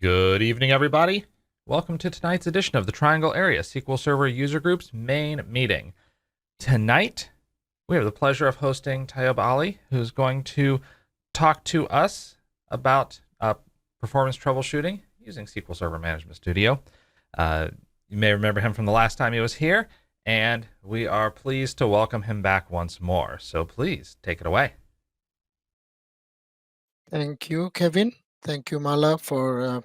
Good evening, everybody. Welcome to tonight's edition of the Triangle Area SQL Server User Group's main meeting. Tonight, we have the pleasure of hosting Taiob Ali, who's going to talk to us about performance troubleshooting using SQL Server Management Studio. You may remember him from the last time he was here, and we are pleased to welcome him back once more. So please take it away. Thank you, Kevin. Thank you, Mala, for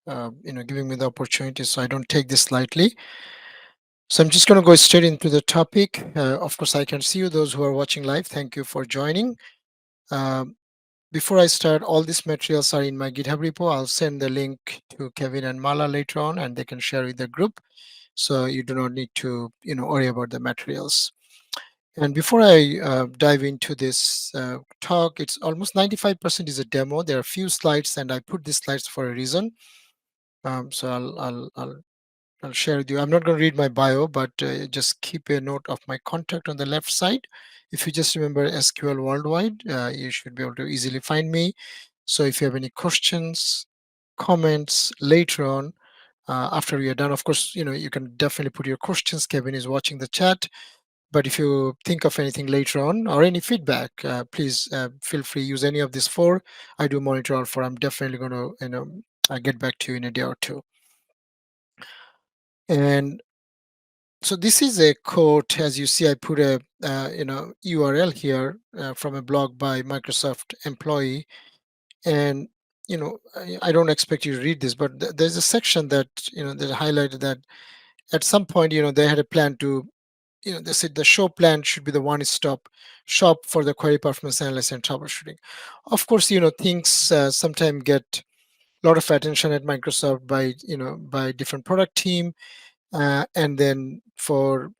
giving me the opportunity, so I don't take this lightly. So I'm just going to go straight into the topic. Of course, I can see you, those who are watching live. Thank you for joining. Before I start, all these materials are in my GitHub repo. I'll send the link to Kevin and Mala later on, and they can share with the group. So you do not need to, worry about the materials. And before I dive into this talk, it's almost 95% is a demo. There are a few slides, and I put these slides for a reason. So I'll share with you. I'm not going to read my bio, but just keep a note of my contact on the left side. If you just remember SQL Worldwide, you should be able to easily find me. So if you have any questions, comments later on, after we are done, of course, you can definitely put your questions. Kevin is watching the chat. But if you think of anything later on or any feedback, please feel free use any of these four. I do monitor all four. I'm definitely going to get back to you in a day or two. And so this is a quote. As you see, I put a URL here from a blog by Microsoft employee, and I don't expect you to read this, but there's a section that that highlighted that at some point they had a plan to they said the show plan should be the one-stop shop for the query performance analysis and troubleshooting. Of course, things sometimes get a lot of attention at Microsoft by different product team, and then for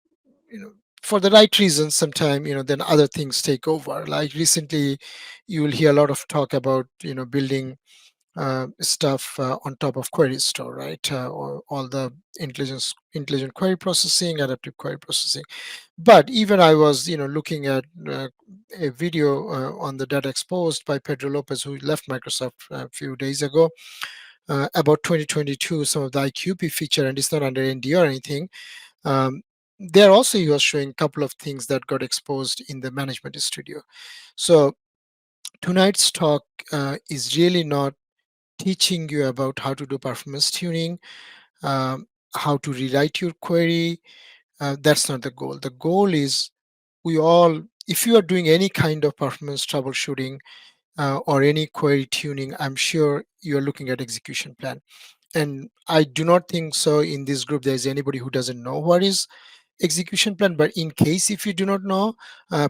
the right reasons, sometimes then other things take over. Like recently, you will hear a lot of talk about building stuff on top of query store, right? Or all the intelligent query processing, adaptive query processing. But even I was looking at a video on the data exposed by Pedro Lopez, who left Microsoft a few days ago, about 2022, some of the IQP feature, and it's not under NDA or anything. There also he was showing a couple of things that got exposed in the management studio. So tonight's talk is really not teaching you about how to do performance tuning, how to rewrite your query. That's not the goal. The goal is if you are doing any kind of performance troubleshooting or any query tuning, I'm sure you're looking at execution plan. And I do not think so in this group there's anybody who doesn't know what is execution plan. But in case if you do not know,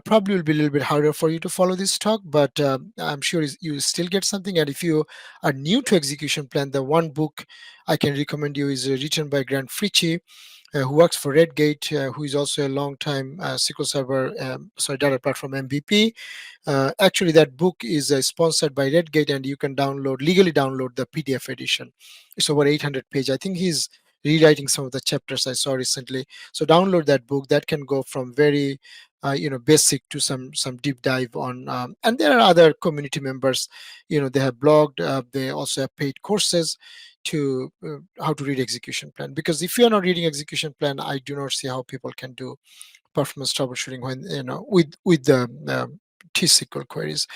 probably will be a little bit harder for you to follow this talk, but I'm sure you still get something. And if you are new to execution plan, the one book I can recommend you is written by Grant Fritchie, who works for Redgate, who is also a long time SQL Server data platform MVP. Actually, that book is sponsored by Redgate, and you can legally download the PDF edition. It's over 800 page. I think he's rewriting some of the chapters I saw recently. So download that book. That can go from very basic to some deep dive on. And there are other community members. They have blogged. They also have paid courses to how to read execution plan. Because if you are not reading execution plan, I do not see how people can do performance troubleshooting when with the TSQL queries.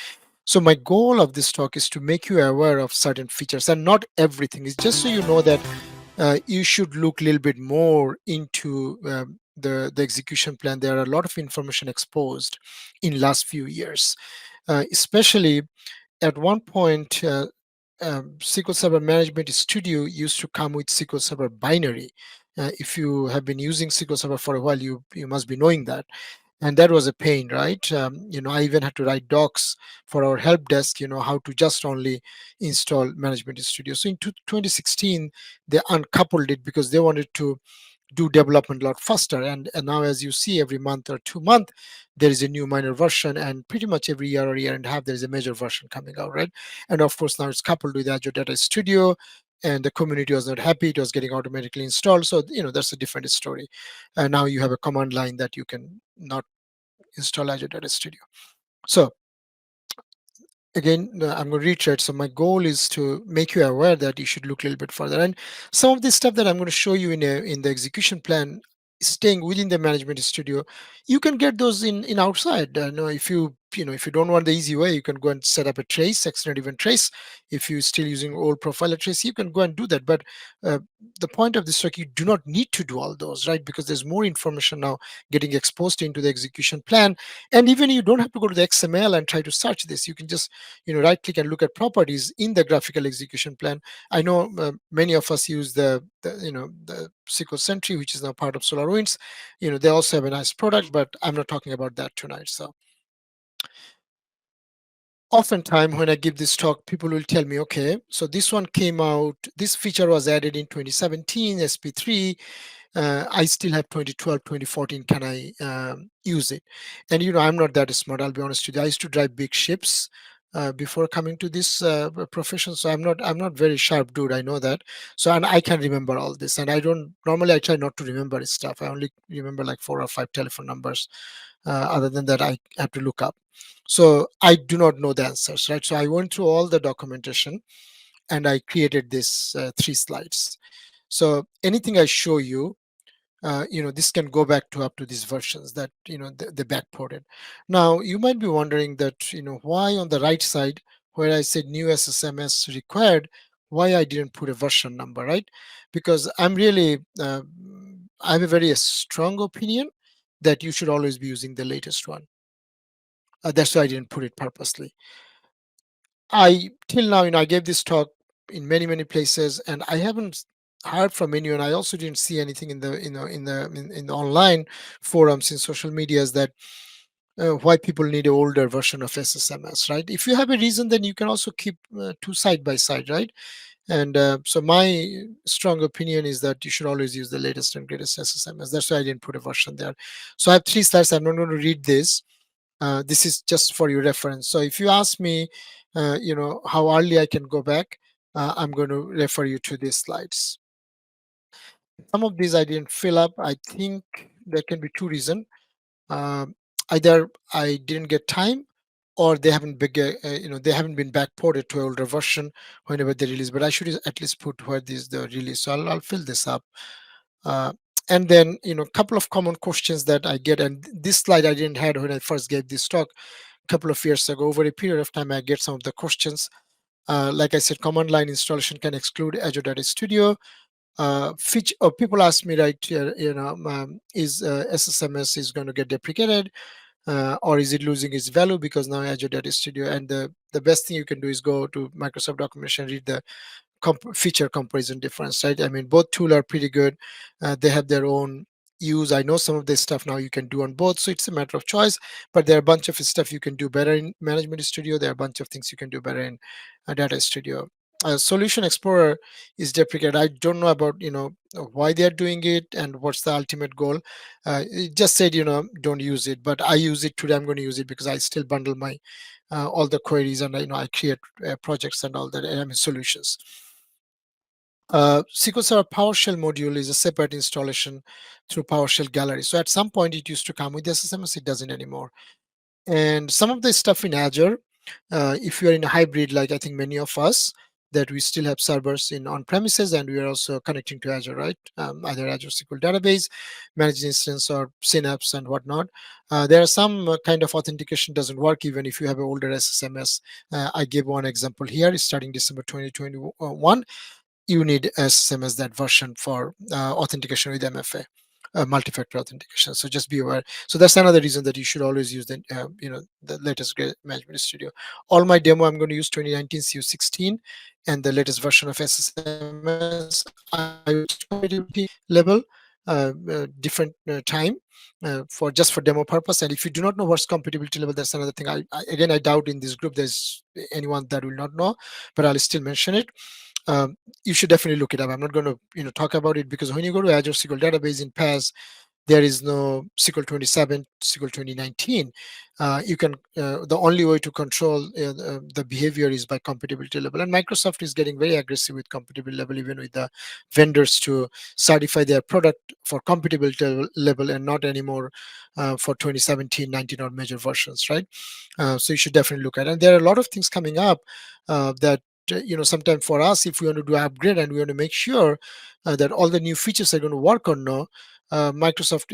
So my goal of this talk is to make you aware of certain features and not everything. It's just so you know that you should look a little bit more into the execution plan. There are a lot of information exposed in last few years, especially at one point. SQL Server Management Studio used to come with SQL Server binary. If you have been using SQL Server for a while, you must be knowing that. And that was a pain, right? I even had to write docs for our help desk, how to just only install Management Studio. So in 2016, they uncoupled it because they wanted to do development a lot faster. And now, as you see, every month or 2 months, there is a new minor version, and pretty much every year or year and a half, there is a major version coming out, right? And of course, now it's coupled with Azure Data Studio, and the community was not happy. It was getting automatically installed. So, that's a different story. And now you have a command line that you can not install Azure Data Studio. So again, I'm going to reiterate. So my goal is to make you aware that you should look a little bit further. And some of this stuff that I'm going to show you in the execution plan, staying within the management studio, you can get those in outside. No, if you don't want the easy way, you can go and set up a trace, extended event trace. If you're still using old profiler trace, you can go and do that. But uh, the point of this track, you do not need to do all those, right? Because there's more information now getting exposed into the execution plan. And even you don't have to go to the XML and try to search this. You can just right click and look at properties in the graphical execution plan. I know many of us use the SQL Sentry, which is now part of SolarWinds. They also have a nice product, but I'm not talking about that tonight. So oftentimes when I give this talk, people will tell me, okay, so this one came out, this feature was added in 2017 SP3. I still have 2012, 2014. Can I use it? And I'm not that smart. I'll be honest with you. I used to drive big ships before coming to this profession, so I'm not very sharp dude. I know that. So and I can remember all this, and I don't normally. I try not to remember stuff. I only remember like 4 or 5 telephone numbers. Other than that, I have to look up. So I do not know the answers, right? So I went through all the documentation and I created this 3 slides. So anything I show you, this can go back to up to these versions that they backported. Now you might be wondering that why on the right side where I said new SSMS required, why I didn't put a version number, right? Because I have a very strong opinion that you should always be using the latest one. That's why I didn't put it purposely. I till now, I gave this talk in many places, and I haven't heard from anyone. I also didn't see anything in the in the online forums in social medias that why people need an older version of SSMS, right? If you have a reason, then you can also keep two side by side, right? And so my strong opinion is that you should always use the latest and greatest SSMS. That's why I didn't put a version there. So I have 3 slides. I'm not going to read this. This is just for your reference. So if you ask me, how early I can go back, I'm going to refer you to these slides. Some of these I didn't fill up. I think there can be 2 reasons. Um, Either I didn't get time, or they haven't been backported to an older version whenever they release. But I should at least put where this the release. So I'll fill this up. Uh, and then a couple of common questions that I get, and this slide I didn't had when I first gave this talk couple of years ago. Over a period of time, I get some of the questions. Like I said, command line installation can exclude Azure Data Studio. People ask me, right, is SSMS is going to get deprecated, or is it losing its value because now Azure Data Studio? And the best thing you can do is go to Microsoft documentation, read the feature comparison difference, right? I mean, both tools are pretty good. They have their own use. I know some of this stuff now you can do on both, so it's a matter of choice. But there are a bunch of stuff you can do better in Management Studio. There are a bunch of things you can do better in Data Studio. Solution Explorer is deprecated. I don't know about why they are doing it and what's the ultimate goal. It just said don't use it, but I use it today. I'm going to use it because I still bundle my all the queries, and I create projects and all that. I mean solutions. SQL Server PowerShell module is a separate installation through PowerShell Gallery. So at some point it used to come with SSMS, it doesn't anymore. And some of the stuff in Azure, if you are in a hybrid, like I think many of us, that we still have servers in on-premises and we are also connecting to Azure, right? Either Azure SQL Database, Managed Instance, or Synapse and whatnot. There are some kind of authentication doesn't work even if you have an older SSMS. I gave one example here, starting December 2021. You need SSMS that version for authentication with MFA, multi-factor authentication. So just be aware. So that's another reason that you should always use the latest Management Studio. All my demo I'm going to use 2019 CU16 and the latest version of SSMS. I will compatibility level different time for just for demo purpose. And if you do not know what's compatibility level, that's another thing. Again, I doubt in this group there's anyone that will not know, but I'll still mention it. You should definitely look it up. I'm not going to talk about it because when you go to Azure SQL Database in PaaS, there is no SQL 27, SQL 2019. You can the only way to control the behavior is by compatibility level, and Microsoft is getting very aggressive with compatibility level, even with the vendors, to certify their product for compatibility level and not anymore for 2017, 19 or major versions, right? So you should definitely look at it. And there are a lot of things coming up that sometimes for us, if we want to do upgrade and we want to make sure that all the new features are going to work or no, Microsoft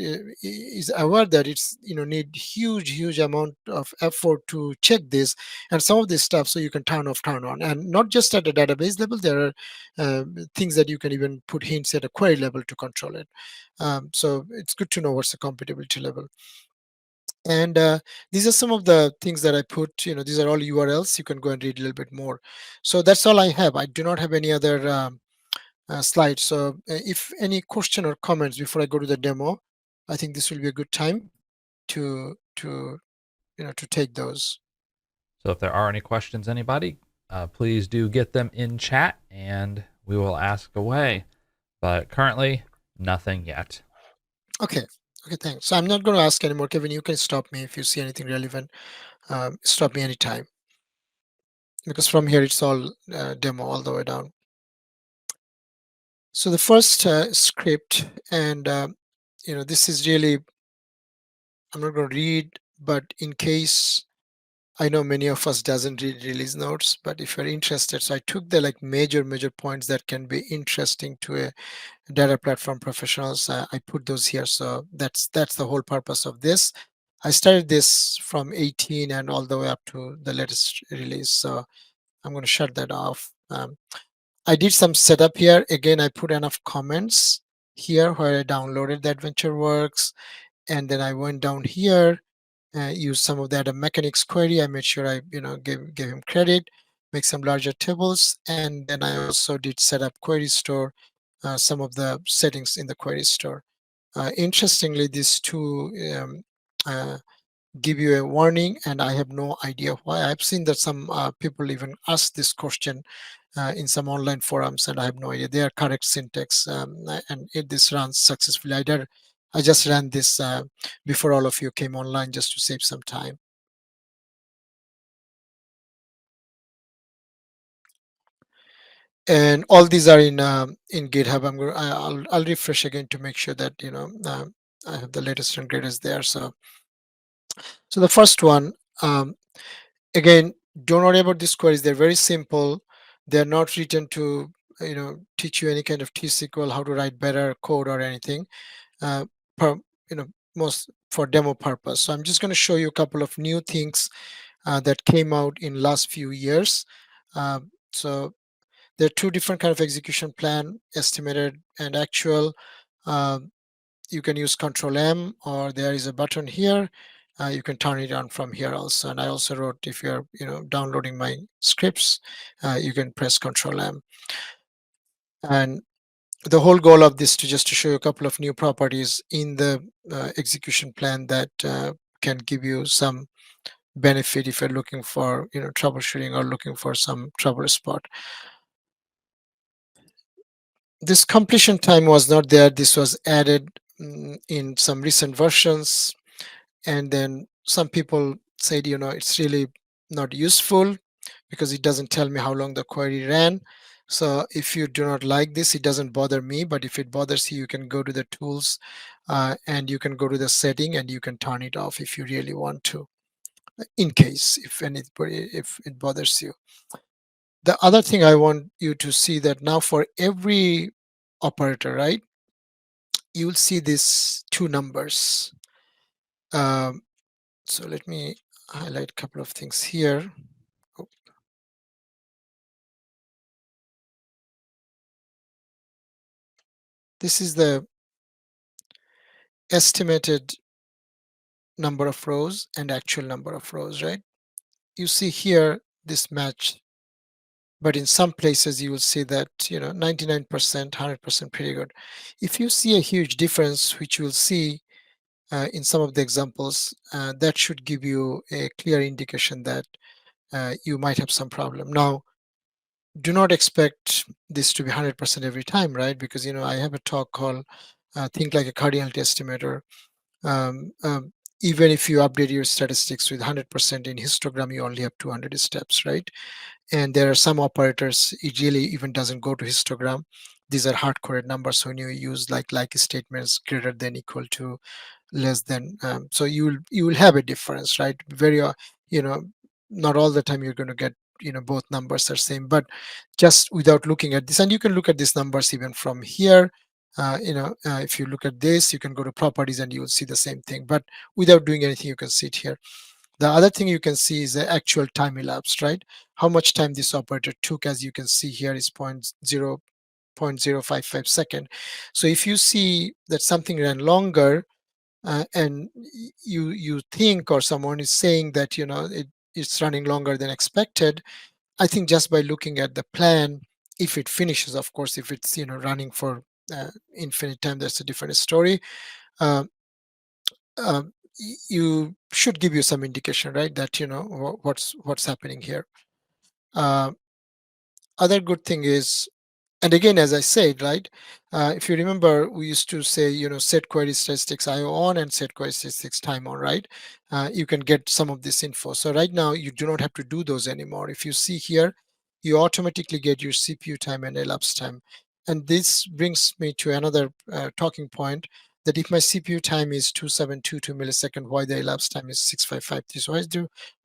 is aware that it's need huge amount of effort to check this and some of this stuff, so you can turn off, turn on, and not just at the database level. There are things that you can even put hints at a query level to control it. So it's good to know what's the compatibility level. And these are some of the things that I put. These are all URLs. You can go and read a little bit more. So that's all I have. I do not have any other slides. So if any question or comments before I go to the demo, I think this will be a good time to take those. So if there are any questions, anybody, please do get them in chat and we will ask away. But currently, nothing yet. Okay. Okay, thanks. So I'm not going to ask anymore. Kevin, you can stop me if you see anything relevant. Stop me anytime, because from here it's all demo all the way down. So the first script, and this is really, I'm not going to read, but in case, I know many of us doesn't read release notes, but if you're interested, so I took the like major points that can be interesting to a data platform professionals. I put those here. So that's the whole purpose of this. I started this from 18 and all the way up to the latest release. So I'm going to shut that off. I did some setup here. Again, I put enough comments here where I downloaded the AdventureWorks, and then I went down here, used some of that mechanics query. I made sure I gave him credit, make some larger tables, and then I also did set up query store, some of the settings in the query store. Interestingly, these two uh, give you a warning, and I have no idea why. I've seen that some people even ask this question in some online forums, and I have no idea. They are correct syntax, and this runs successfully. I just ran this before all of you came online just to save some time. And all these are in GitHub. I'll refresh again to make sure that I have the latest and greatest there. So the first one, again, don't worry about these queries. They're very simple. They're not written to teach you any kind of TSQL, how to write better code or anything. Uh, per, most for demo purpose. So I'm just going to show you a couple of new things that came out in last few years. So there are two different kind of execution plan, estimated and actual. Um, you can use Control M, or there is a button here. You can turn it on from here also. And I also wrote, if you're downloading my scripts, you can press Control M. And the whole goal of this to just to show you a couple of new properties in the execution plan that can give you some benefit if you're looking for troubleshooting or looking for some trouble spot. This completion time was not there. This was added in some recent versions, and then some people said it's really not useful because it doesn't tell me how long the query ran. So if you do not like this, it doesn't bother me, but if it bothers you, you can go to the tools and you can go to the setting and you can turn it off if you really want to, in case if it bothers you. The other thing I want you to see, that now for every operator, right, you will see these two numbers. um, so let me highlight a couple of things here. Oh, this is the estimated number of rows and actual number of rows, right? You see here this match, but in some places you will see that 99%, 100% pretty good. If you see a huge difference, which you will see in some of the examples, that should give you a clear indication that you might have some problem. Now, do not expect this to be 100% every time, right? Because I have a talk called think like a cardinality estimator. Um, um, Even if you update your statistics with 100% in histogram, you only have 200 steps, right? And there are some operators, it really even doesn't go to histogram. These are hard-coded numbers when you use like statements greater than, equal to, less than. So you will have a difference, right? Very you know not all the time you're going to get, both numbers are same, but just without looking at this, and you can look at these numbers even from here. If you look at this, you can go to properties and you will see the same thing, but without doing anything you can see it here. The other thing you can see is the actual time elapsed, right? How much time this operator took, as you can see here, is 0.055 second. So if you see that something ran longer, and you think, or someone is saying that, it's running longer than expected, I think just by looking at the plan, if it finishes, of course, if it's, running for infinite time, that's a different story. um, you should give you some indication, right, that what's happening here. uh, Other good thing is, and again, as I said, right, if you remember, we used to say, set query statistics IO on and set query statistics time on, right? You can get some of this info. So right now you do not have to do those anymore. If you see here, you automatically get your CPU time and elapsed time. And this brings me to another talking point, that if my CPU time is 2722 millisecond, why the elapsed time is 6553? So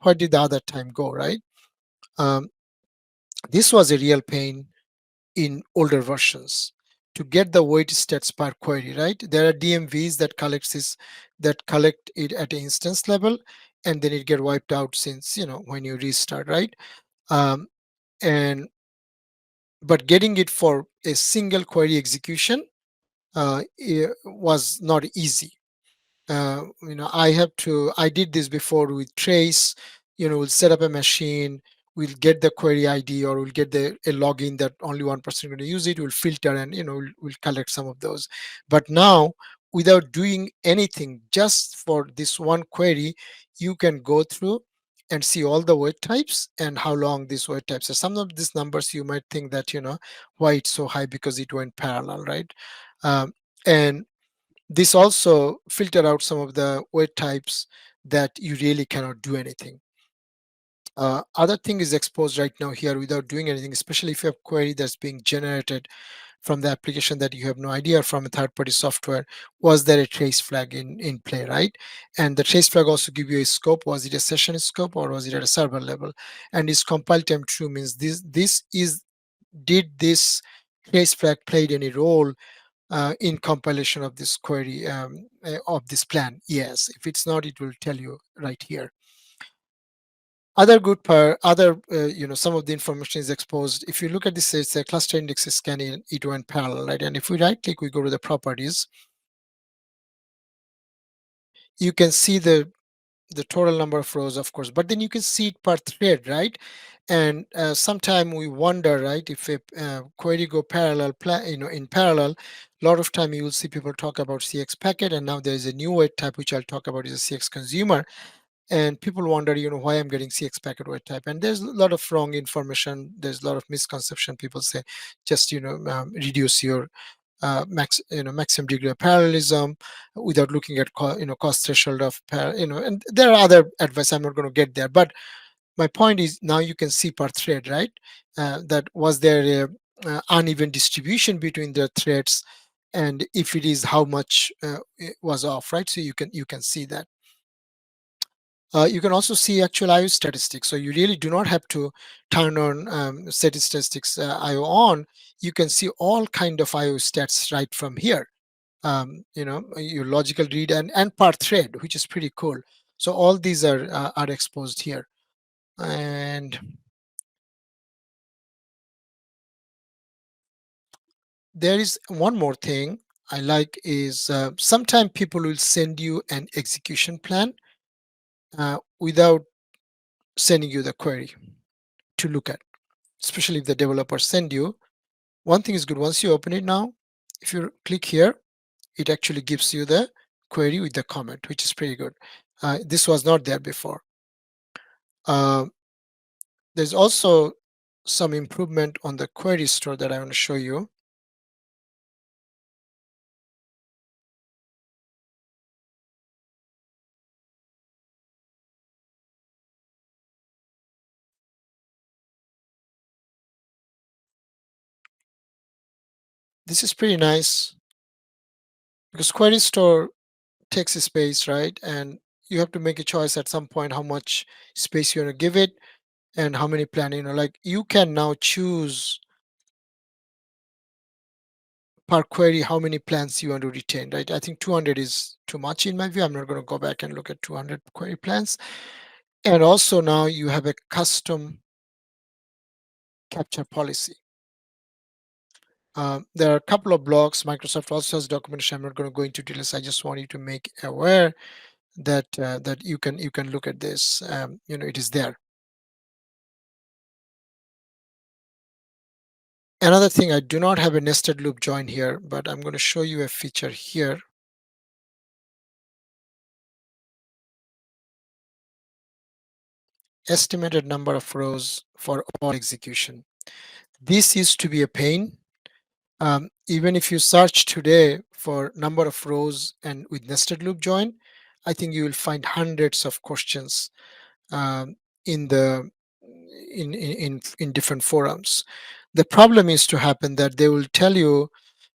why did the other time go, right? um, this was a real pain in older versions to get the weight stats per query, right? There are DMVs that collect it at an instance level, and then it get wiped out since, when you restart, right? Um, and but getting it for a single query execution was not easy. I did this before with trace. We'll set up a machine, we'll get the query ID, or we'll get a login that only one person going to use it, we'll filter, and we'll collect some of those. But now, without doing anything, just for this one query, you can go through and see all the word types and how long these word types are. Some of these numbers you might think that, why it's so high, because it went parallel, right? And this also filter out some of the word types that you really cannot do anything. Other thing is exposed right now here without doing anything, especially if you have query that's being generated from the application that you have no idea, from a third-party software. Was there a trace flag in play, right? And the trace flag also give you a scope. Was it a session scope, or was it at a server level? And is compile time true, means this is, did this trace flag played any role in compilation of this query, of this plan? Yes. If it's not, it will tell you right here. Other good part, other some of the information is exposed. If you look at this, it's a cluster index scanning, it went parallel, right? And if we right click, we go to the properties, you can see the total number of rows, of course, but then you can see it per thread, right? And sometime we wonder, right, if a query go parallel, in parallel, a lot of time you will see people talk about CX packet, and now there is a new word type which I'll talk about, is a CX consumer. And people wonder, why I'm getting CX packet word type, and there's a lot of wrong information, there's a lot of misconception. People say just reduce your maximum degree of parallelism without looking at cost threshold of and there are other advice, I'm not going to get there. But my point is, now you can see per thread, right? That was there a uneven distribution between the threads, and if it is, how much it was off, right? So you can see that. You can also see actual IO statistics. So you really do not have to turn on statistics IO on. You can see all kind of IO stats right from here. Your logical read and per thread, which is pretty cool. So all these are exposed here. And there is one more thing I like is, sometimes people will send you an execution plan without sending you the query to look at, especially if the developer send you. One thing is good, once you open it now, if you click here, it actually gives you the query with the comment, which is pretty good. This was not there before. Uh, there's also some improvement on the query store that I want to show you. this is pretty nice because query store takes space, right? And you have to make a choice at some point how much space you want to give it and how many plan, like you can now choose per query how many plans you want to retain, right? I think 200 is too much in my view. I'm not going to go back and look at 200 query plans. And also now you have a custom capture policy. There are a couple of blocks. Microsoft also has documentation. I'm not going to go into details. I just want you to make aware that that you can look at this. It is there. Another thing, I do not have a nested loop join here, but I'm going to show you a feature here. Estimated number of rows for all execution. This used to be a pain. Even if you search today for number of rows and with nested loop join, I think you will find hundreds of questions um, in the in different forums. The problem is to happen that they will tell you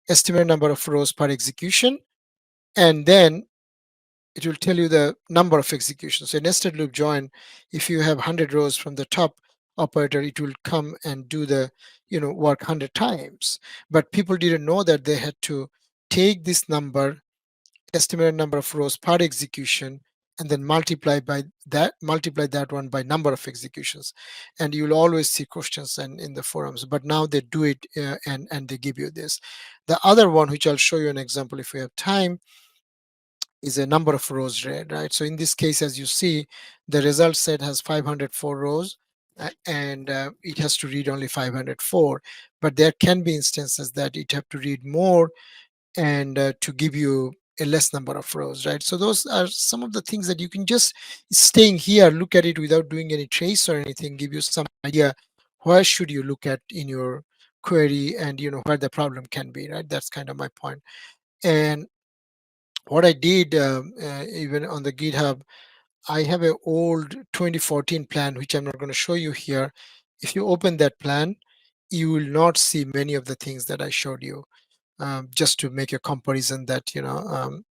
estimated number of rows per execution, and then it will tell you the number of executions. So nested loop join, if you have 100 rows from the top operator, it will come and do the work 100 times. But people didn't know that they had to take this number, estimated number of rows per execution, and then multiply that one by number of executions, and you'll always see questions and in the forums. But now they do it, and they give you this. The other one, which I'll show you an example if we have time, is a number of rows read, right? So in this case, as you see, the result set has 504 rows, and it has to read only 504. But there can be instances that it have to read more and to give you a less number of rows, right? So those are some of the things that you can just staying here, look at it without doing any trace or anything, give you some idea where should you look at in your query, and where the problem can be, right? That's kind of my point. And what I did, even on the GitHub, I have an old 2014 plan, which I'm not going to show you here. If you open that plan, you will not see many of the things that I showed you, just to make a comparison that,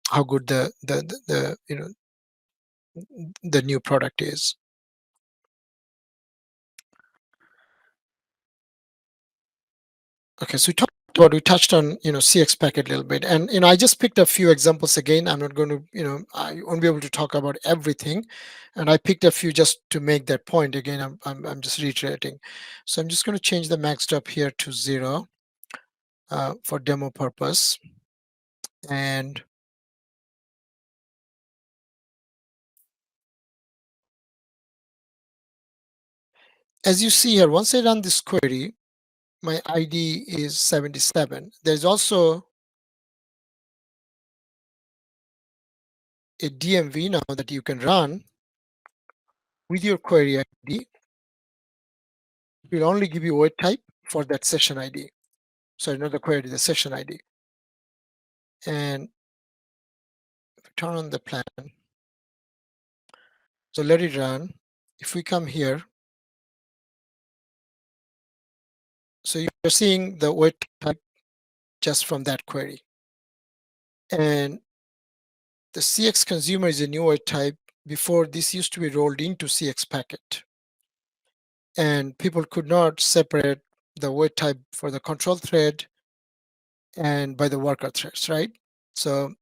how good the new product is. Okay, so we touched on CX packet a little bit, and I just picked a few examples. Again, I'm not going to, I won't be able to talk about everything, and I picked a few just to make that point. Again, I'm just reiterating. So I'm just going to change the max drop here to 0 for demo purpose. And as you see here, once I run this query, my ID is 77. There's also a DMV now that you can run with your query ID. It will only give you wait type for that session ID. So not the query, the session ID. And turn on the plan. So let it run. If we come here, so you're seeing the wait type just from that query. And the CX consumer is a new wait type. Before, this used to be rolled into CX packet. And people could not separate the wait type for the control thread and by the worker threads, right? So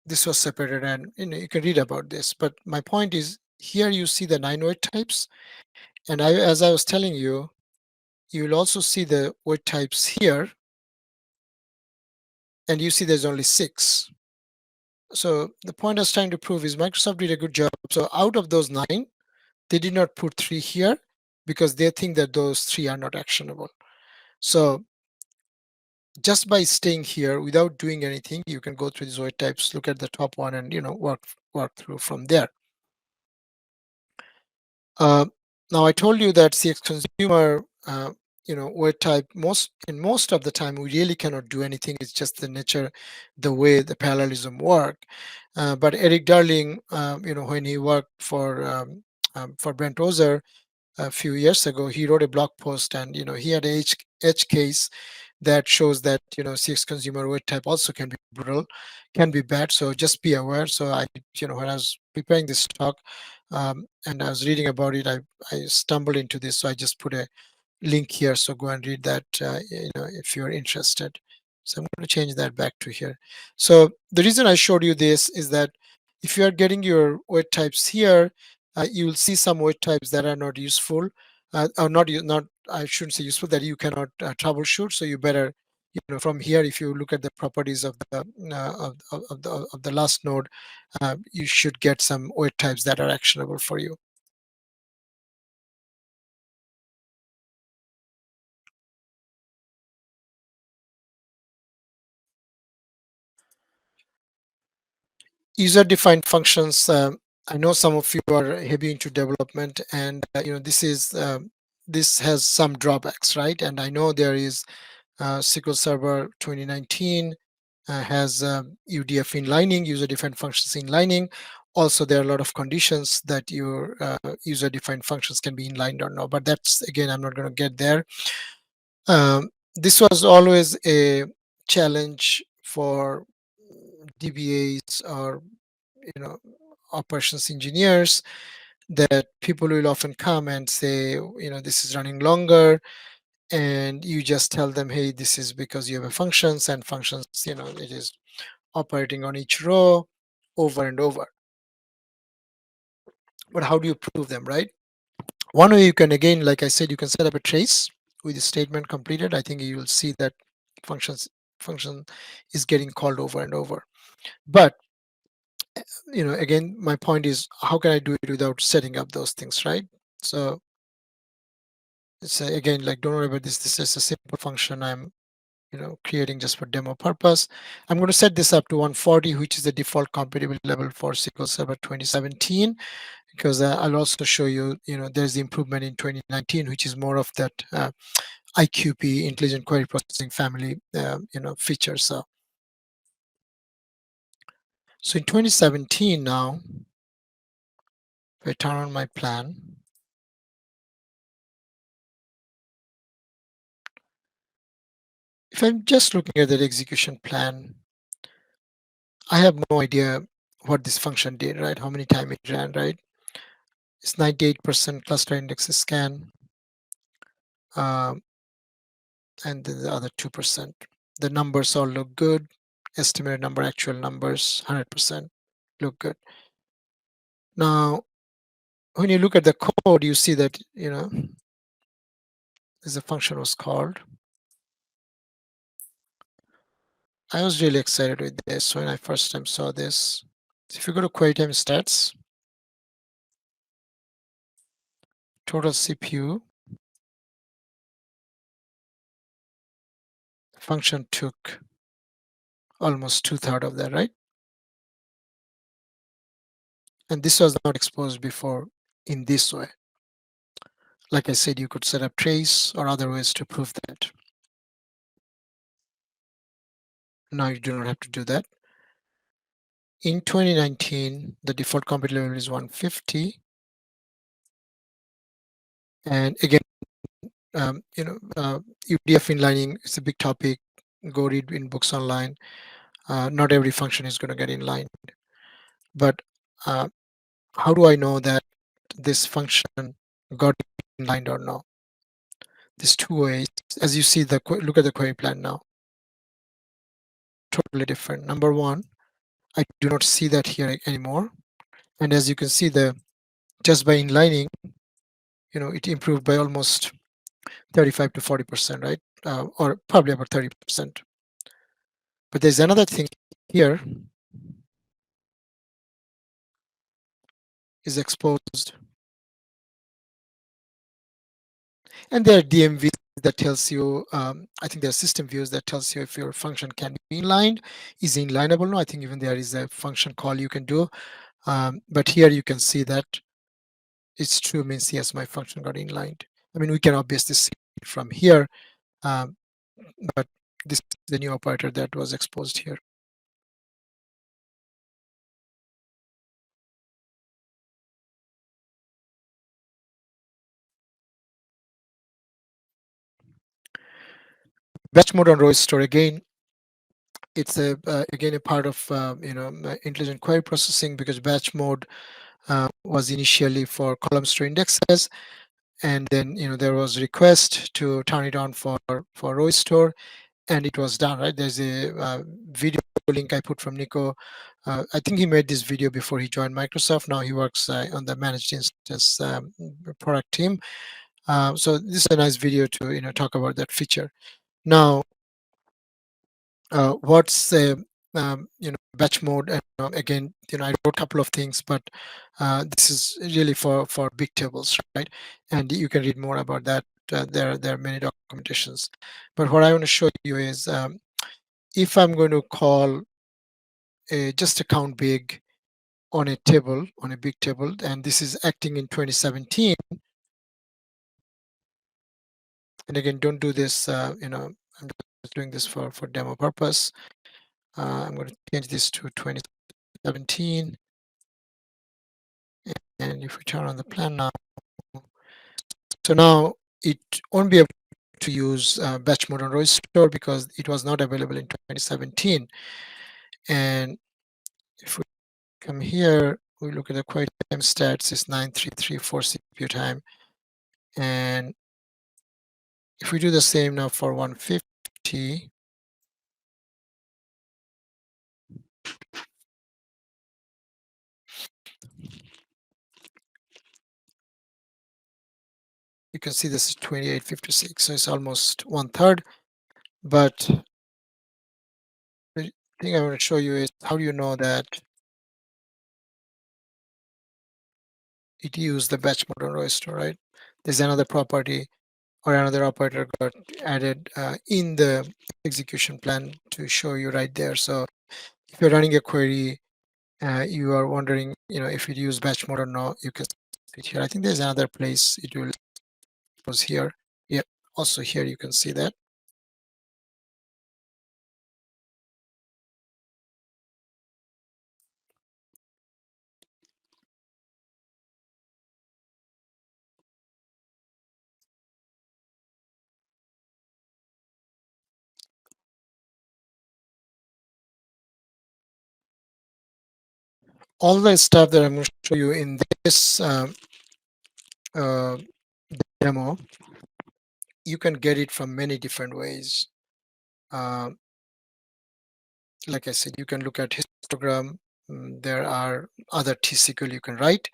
this was separated, and you can read about this. But my point is, here you see the 9 wait types, and as I was telling you, you will also see the wait types here, and you see there's only 6. So the point I was trying to prove is Microsoft did a good job. So out of those 9, they did not put 3 here because they think that those 3 are not actionable. So just by staying here without doing anything, you can go through these wait types, look at the top one, and work through from there. Now I told you that CX consumer, wait type, most of the time we really cannot do anything. It's just the nature, the way the parallelism work. But Eric Darling, when he worked for Brent Ozer a few years ago, he wrote a blog post, and he had a edge case that shows that CX consumer wait type also can be brutal, can be bad. So just be aware. So I, when I was preparing this talk, and I was reading about it, I stumbled into this. So I just put a link here. So go and read that, if you're interested. So I'm going to change that back to here. So the reason I showed you this is that if you are getting your word types here, you will see some word types that are not useful, or not, I shouldn't say useful, that you cannot troubleshoot. So you better, from here, if you look at the properties of the of the last node, you should get some word types that are actionable for you. User-defined functions. I know some of you are heavy into development, and this has some drawbacks, right? And I know there is SQL Server 2019 has UDF inlining, user-defined functions inlining. Also, there are a lot of conditions that your user-defined functions can be inlined or not. But that's, again, I'm not going to get there. This was always a challenge for DBAs, or operations engineers, that people will often come and say, this is running longer, and you just tell them, hey, this is because you have a functions, and functions, it is operating on each row over and over. But how do you prove them, right? One way you can, again, like I said, you can set up a trace with the statement completed. I think you will see that function is getting called over and over. But again, my point is, how can I do it without setting up those things, right? So it's again, like, don't worry about this. This is a simple function I'm creating just for demo purpose. I'm going to set this up to 140, which is the default compatibility level for SQL Server 2017, because I'll also show you, there's the improvement in 2019, which is more of that IQP, intelligent query processing family, features. So in 2017 now, if I turn on my plan, if I'm just looking at that execution plan, I have no idea what this function did, right? How many times it ran, right? It's 98% cluster index scan, and then the other 2%. The numbers all look good. Estimated number, actual numbers, 100% look good. Now, when you look at the code, you see that, there's a function was called. I was really excited with this when I first time saw this. So if you go to query time stats, total CPU, function took almost 2/3 of that, right? And this was not exposed before in this way. Like I said, you could set up trace or other ways to prove that. Now you do not have to do that. In 2019, the default compute level is 150. And again, UDF inlining is a big topic. Go read in books online. Not every function is going to get inlined. But how do I know that this function got inlined or not? There's two ways. As you see, look at the query plan now. Totally different. Number one, I do not see that here anymore. And as you can see, just by inlining, it improved by almost 35 to 40%, right? Or probably about 30%. But there's another thing here is exposed. And there are DMVs that tells you, I think there are system views that tells you if your function can be inlined, is inlineable. No, I think even there is a function call you can do. But here you can see that it's true, means yes, my function got inlined. I mean, we can obviously see it from here, but this is the new operator that was exposed here. Batch mode on row store, again, it's again a part of intelligent query processing, because batch mode was initially for column store indexes, and then there was request to turn it on for row store, and it was done, right? There's a video link I put from Nico. I think he made this video before he joined Microsoft. Now he works on the managed instance product team. So this is a nice video to talk about that feature. Now, what's batch mode? And again, I wrote a couple of things, but this is really for big tables, right? And you can read more about that. There are many documentations. But what I want to show you is, if I'm going to call just a count big on a table, on a big table, and this is acting in 2017. And again, don't do this. I'm just doing this for demo purpose. I'm going to change this to 2017. And if we turn on the plan now, so now it won't be able to use batch mode on row store because it was not available in 2017. And if we come here, we look at the query time stats, it's 9334 CPU time. And if we do the same now for 150, you can see this is 2856, so it's almost 1/3. But the thing I want to show you is, how do you know that it used the batch mode on row store, right? There's another property or another operator got added in the execution plan to show you right there. So if you're running a query, you are wondering, if it use batch mode or not, you can see it here. I think there's another place it will was here. Yeah, also here you can see that. All the stuff that I'm going to show you in this uh, demo, you can get it from many different ways. Like I said, you can look at histogram. There are other TSQL you can write.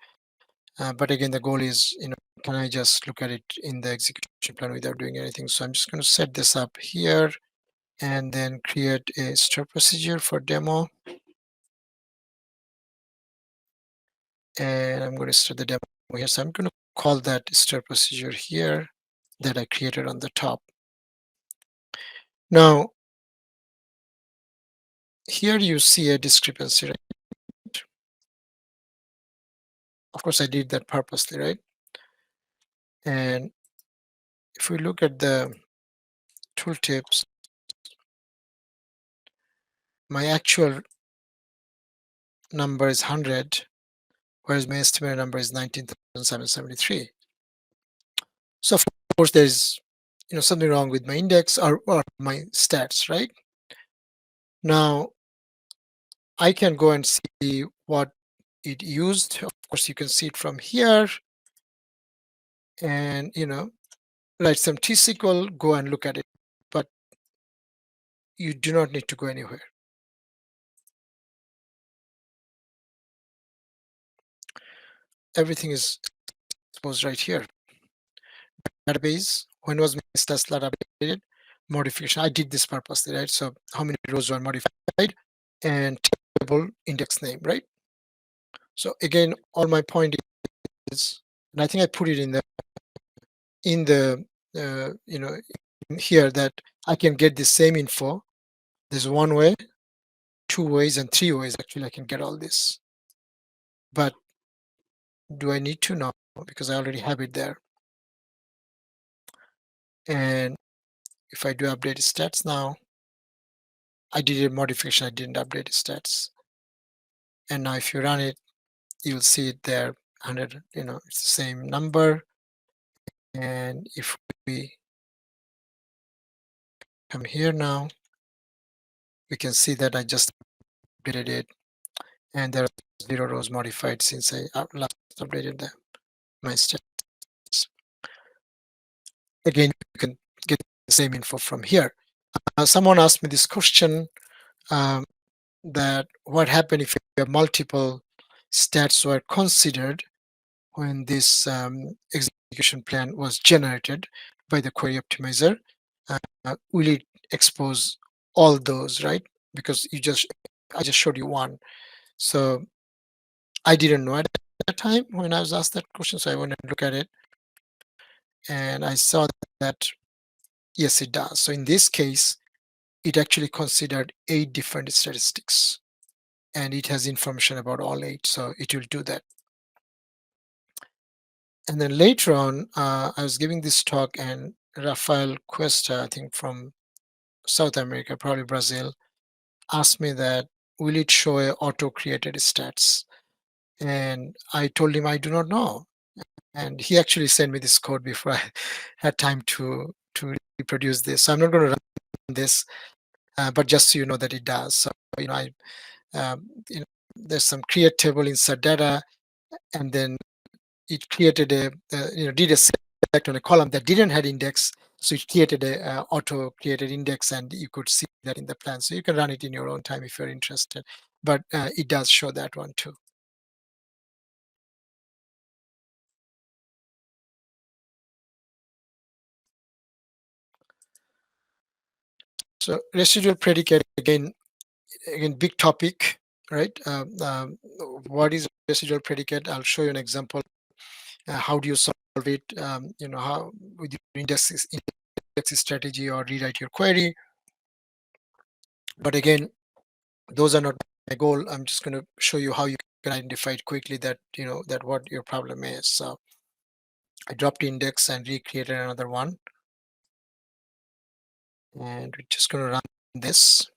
But again, the goal is, can I just look at it in the execution plan without doing anything? So I'm just going to set this up here and then create a start procedure for demo. And I'm going to start the demo here. So I'm going to call that start procedure here that I created on the top. Now, here you see a discrepancy, right? Of course, I did that purposely, right? And if we look at the tooltips, my actual number is 100, whereas my estimated number is 19,773. So of course, there's something wrong with my index or my stats, right? Now, I can go and see what it used. Of course, you can see it from here, and write some TSQL, go and look at it. But you do not need to go anywhere. Everything is exposed right here. Database, when was my stats updated? Modification. I did this purposely, right? So how many rows were modified, and table index name, right? So again, all my point is, and I think I put it in the here, that I can get the same info. There's one way, two ways, and three ways actually I can get all this. But do I need to? No, because I already have it there. And if I do update stats now, I did a modification, I didn't update stats. And now if you run it, you'll see it there, 100, it's the same number. And if we come here now, we can see that I just updated it, and there are 0 rows modified since I last updated my stats. Again, you can get the same info from here. Someone asked me this question, um, that what happened if you have multiple stats were considered when this execution plan was generated by the query optimizer. Will it expose all those, right? Because I just showed you one. So I didn't know at that time when I was asked that question. So I went and look at it, and I saw that yes, it does. So in this case, it actually considered 8 different statistics, and it has information about all 8. So it will do that. And then later on, I was giving this talk, and Rafael Cuesta, I think from South America, probably Brazil, asked me that will it show a auto-created stats? And I told him I do not know. And he actually sent me this code before I had time to reproduce this. So I'm not going to run this, but just so you know that it does. So you know, there's some create table, insert data, and then it created did a select on a column that didn't have index, so it created a auto created index, and you could see that in the plan. So you can run it in your own time if you're interested, but it does show that one too. So residual predicate, again big topic, right? What is residual predicate? I'll show you an example. How do you solve it? How with your index strategy, or rewrite your query. But again, those are not my goal. I'm just going to show you how you can identify it quickly, that that what your problem is. So I dropped index and recreated another one, and we're just going to run this,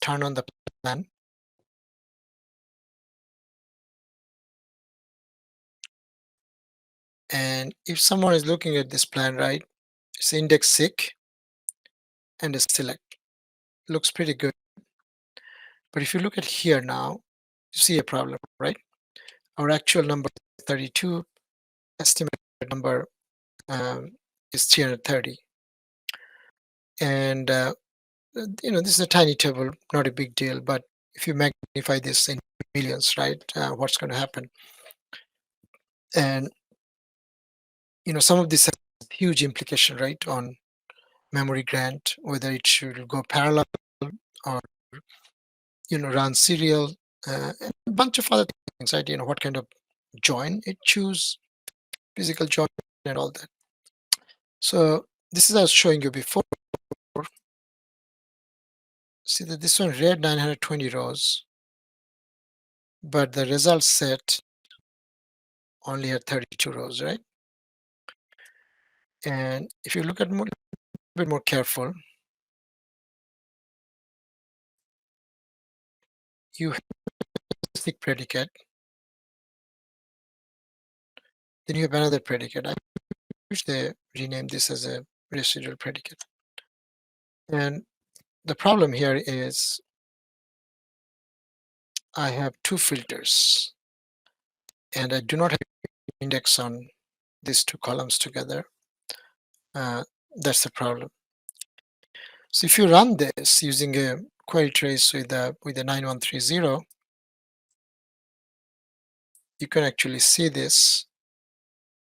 turn on the plan, and if someone is looking at this plan, right, it's index sick and a select. Looks pretty good. But if you look at here now, you see a problem, right? Our actual number is 32, estimated number is 330. And this is a tiny table, not a big deal, but if you magnify this in millions, right, what's going to happen? And some of this has huge implication, right, on memory grant, whether it should go parallel or run serial, and a bunch of other things, right? What kind of join it choose, physical join, and all that. So this is I was showing you before. See that this one read 920 rows, but the result set only had 32 rows, right? And if you look at a bit more careful, you have a thick predicate, then you have another predicate. I wish they renamed this as a residual predicate. And the problem here is I have 2 filters, and I do not have index on these 2 columns together. That's the problem. So if you run this using a query trace with a 9130, you can actually see this.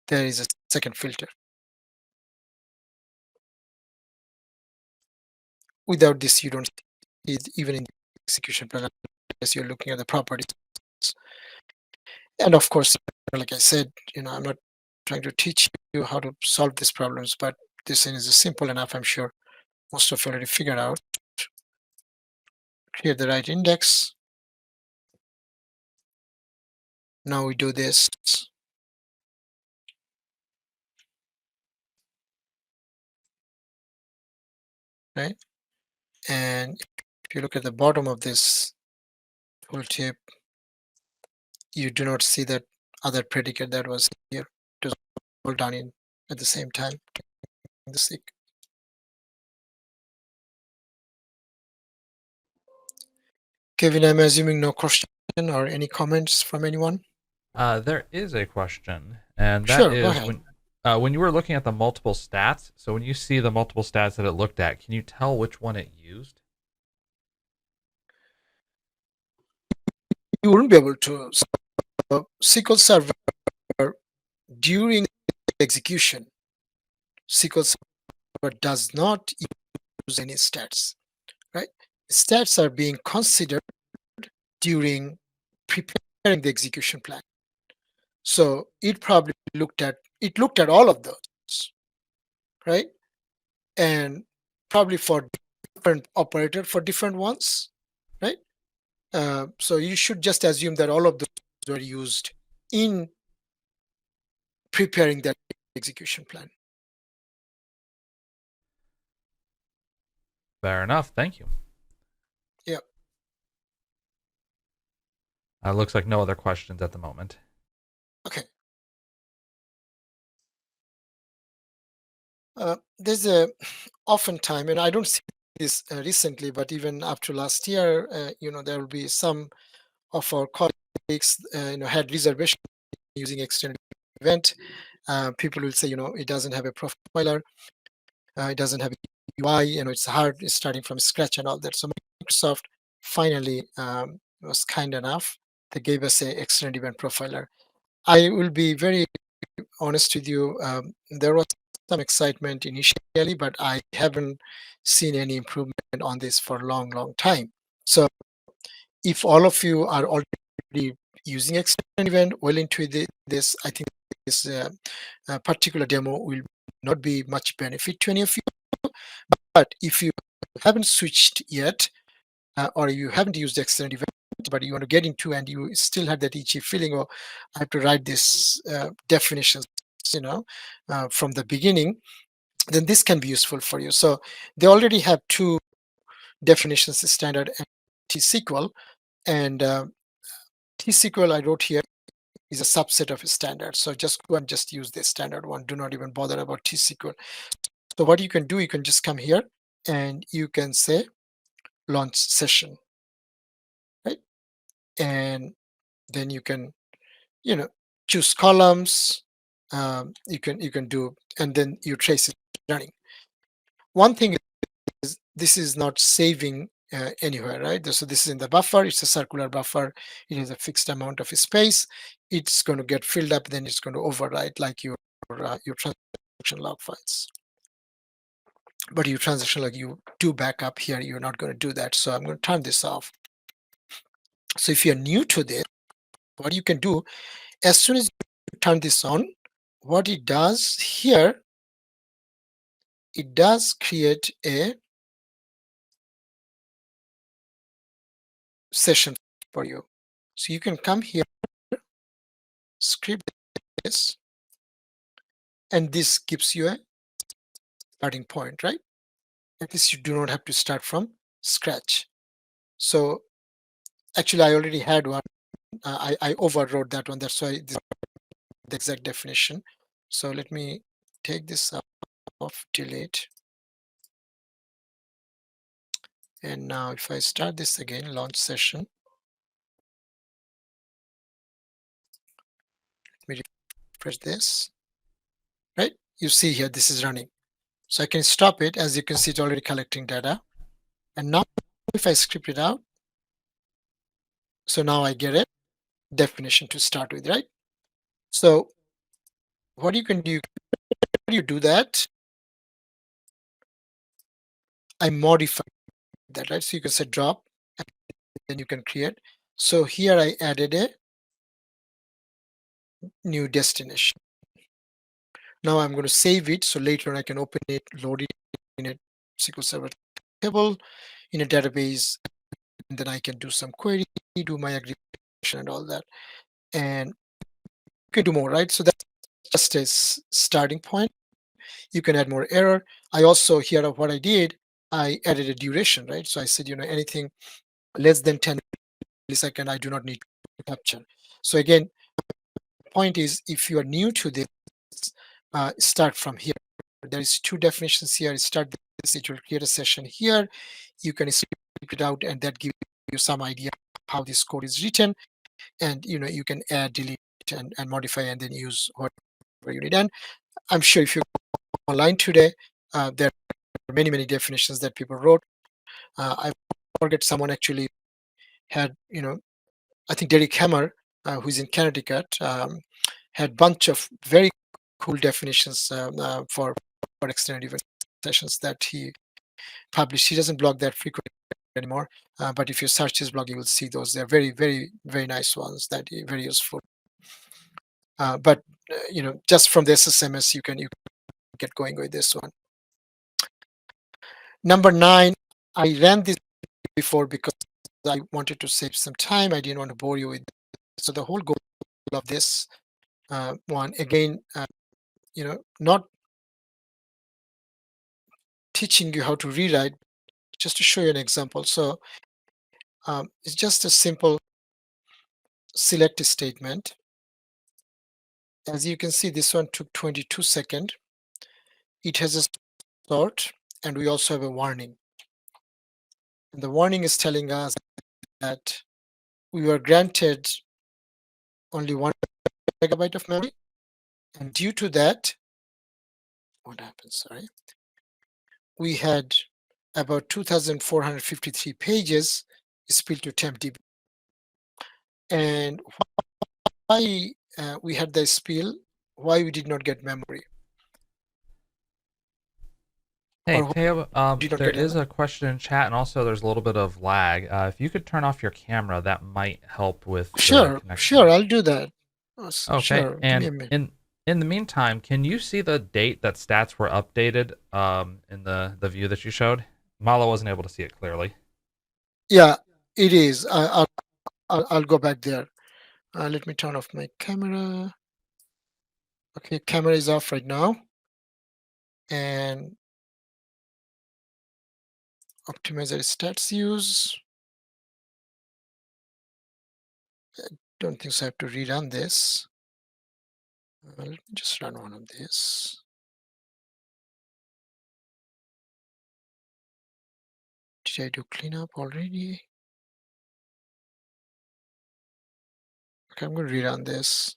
There is a second filter. Without this, you don't see it even in the execution plan as you're looking at the properties. And of course, like I said, I'm not trying to teach you how to solve these problems, but this thing is simple enough. I'm sure most of you already figured out. Create the right index. Now we do this, right? And if you look at the bottom of this tooltip, you do not see that other predicate that was here. It was all done in at the same time. The seek. Kevin, I'm assuming no question or any comments from anyone? There is a question, and that Sure, go is ahead. when you were looking at the multiple stats. So when you see the multiple stats that it looked at, can you tell which one it used? You wouldn't be able to. So SQL Server during execution, SQL Server does not use any stats, right? Stats are being considered during preparing the execution plan. So it probably looked at all of those, right? And probably for different operator for different ones, right? So you should just assume that all of those were used in preparing that execution plan. Fair enough. Thank you. Yeah. Looks like no other questions at the moment. Okay. There's a often time, and I don't see this recently, but even up to last year, there will be some of our colleagues, had reservation using extended event. People will say, it doesn't have a profiler, it doesn't have a UI, it's hard, it's starting from scratch and all that. So Microsoft finally was kind enough. They gave us a extended event profiler. I will be very honest with you. There was some excitement initially, but I haven't seen any improvement on this for a long, long time. So if all of you are already using extended event well into this, I think this particular demo will not be much benefit to any of you. But if you haven't switched yet, or you haven't used extended event, but you want to get into and you still have that itchy feeling, or I have to write this definitions, from the beginning, then this can be useful for you. So they already have two definitions, standard and TSQL, and TSQL I wrote here is a subset of a standard. So just go and just use the standard one. Do not even bother about TSQL. So what you can do, you can just come here and you can say launch session, right? And then you can, choose columns. You can do, and then you trace it running. One thing is this is not saving anywhere, right? So this is in the buffer. It's a circular buffer. It has a fixed amount of space. It's going to get filled up. Then it's going to overwrite like your transaction log files. But your transaction log, you do backup here. You're not going to do that. So I'm going to turn this off. So if you're new to this, what you can do, as soon as you turn this on, what it does here, it does create a session for you. So you can come here, script this, and this gives you a starting point, right? At least you do not have to start from scratch. So actually, I already had one. I overrode that one. That's why this is the exact definition. So let me take this off, delete. And now if I start this again, launch session, let me refresh this, right? You see here, this is running. So I can stop it. As you can see, it's already collecting data. And now if I script it out, so now I get a definition to start with, right? So what you can do, you do that, I modify that, right? So you can say drop, and then you can create. So here I added a new destination. Now I'm going to save it. So later on I can open it, load it in a SQL Server table, in a database, and then I can do some query, do my aggregation and all that. And you can do more, right? So that's just a starting point. You can add more error. I also, here what I did, I added a duration, right? So I said, anything less than 10 milliseconds, I do not need to capture. So again, the point is, if you are new to this, start from here. There is two definitions here. Start this, it will create a session here. You can script it out, and that gives you some idea how this code is written, and you can add, delete, and modify, and then use whatever you need. And I'm sure if you go online today, there are many definitions that people wrote. I forget, someone actually had, I think Derek Hammer, who's in Connecticut, had bunch of very cool definitions for extended event sessions that he published. He doesn't blog that frequently anymore, but if you search his blog, you will see those. They're very nice ones that are very useful. But just from the SSMS, you can get going with this one. Number 9, I ran this before because I wanted to save some time. I didn't want to bore you with. So the whole goal of this one, again, not teaching you how to rewrite, just to show you an example. So it's just a simple select statement. As you can see, this one took 22 seconds. It has a sort, and we also have a warning. And the warning is telling us that we were granted only 1 megabyte of memory, and due to that, what happens? Sorry, we had about 2,453 pages spilled to temp DB. And why we had the spill? Why we did not get memory? Hey, Or who Tayob, did not there get is memory? a question in chat, and also there's a little bit of lag. If you could turn off your camera, that might help with the Sure, connection. I'll do that. Okay, Sure, give me and a minute. in the meantime, can you see the date that stats were updated in the view that you showed? Mala wasn't able to see it clearly. Yeah, it is. I'll go back there. Let me turn off my camera. Okay, camera is off right now. And optimizer stats use. Don't think so. I have to rerun this. Let me just run one of these. Did I do cleanup already? Okay, I'm going to rerun this.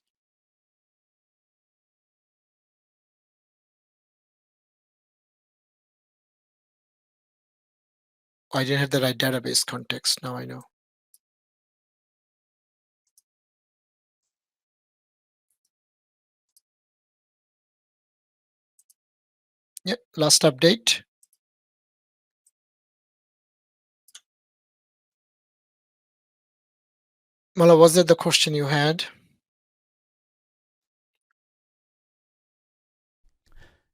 Oh, I didn't have the right database context. Now I know. Yep, last update. Mala, was that the question you had?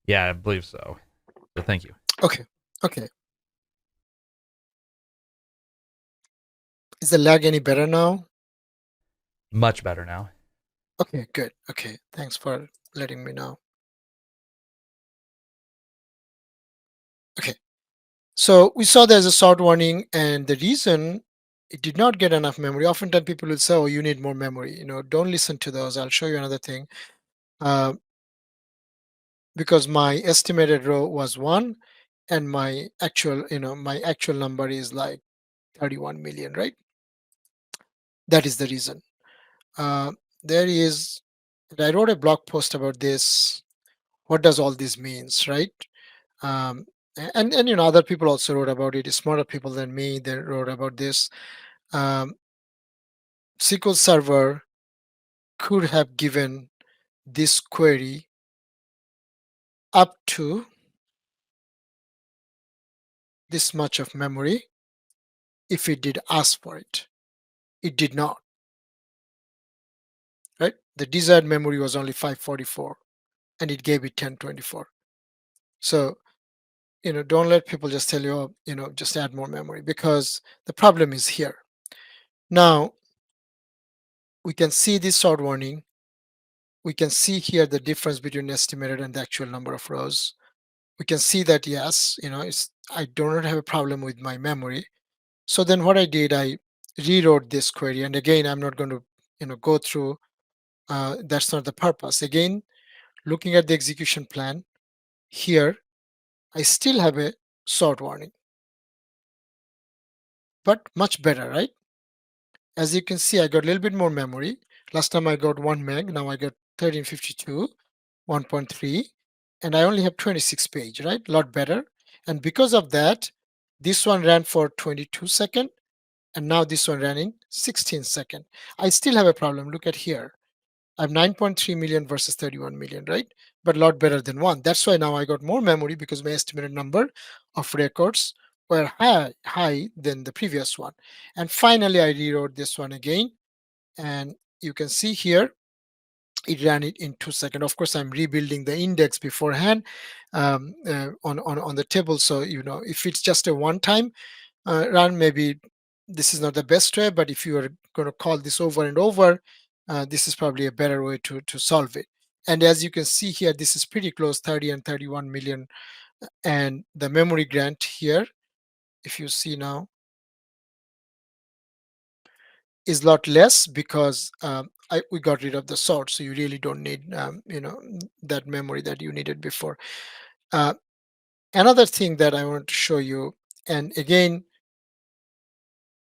Yeah, I believe so. So thank you. Okay. Okay. Is the lag any better now? Much better now. Okay, good. Okay, thanks for letting me know. Okay, so we saw there's a sort warning, and the reason it did not get enough memory. Oftentimes people will say, "Oh, you need more memory." Don't listen to those. I'll show you another thing. Uh, because my estimated row was 1, and my actual number is like 31 million, right? That is the reason. Uh, there is. I wrote a blog post about this. What does all this means, right? um, and other people also wrote about it. Smarter people than me, they wrote about this. SQL Server could have given this query up to this much of memory if it did ask for it. It did not, right? The desired memory was only 544, and it gave it 1024. So don't let people just tell you, oh, just add more memory, because the problem is here. Now we can see this sort warning. We can see here the difference between estimated and the actual number of rows. We can see that, yes, I do not have a problem with my memory. So then what I did, I rewrote this query. And again, I'm not going to go through. That's not the purpose. Again, looking at the execution plan here, I still have a sort warning. but much better, right? As you can see, I got a little bit more memory. Last time I got 1 meg, now I got 1352, 1.3, and I only have 26 page, right? A lot better. And because of that, this one ran for 22 seconds, and now this one ran in 16 seconds. I still have a problem. Look at here. I have 9.3 million versus 31 million, right? But a lot better than one. That's why now I got more memory because my estimated number of records were high than the previous one. And finally, I rewrote this one again. And you can see here, it ran it in 2 seconds. Of course, I'm rebuilding the index beforehand on the table. So, if it's just a one time run, maybe this is not the best way, but if you are going to call this over and over, this is probably a better way to solve it. And as you can see here, this is pretty close, 30 and 31 million. And the memory grant here, if you see now, is a lot less because we got rid of the sort. So you really don't need, that memory that you needed before. Uh, Another thing that I want to show you, and again,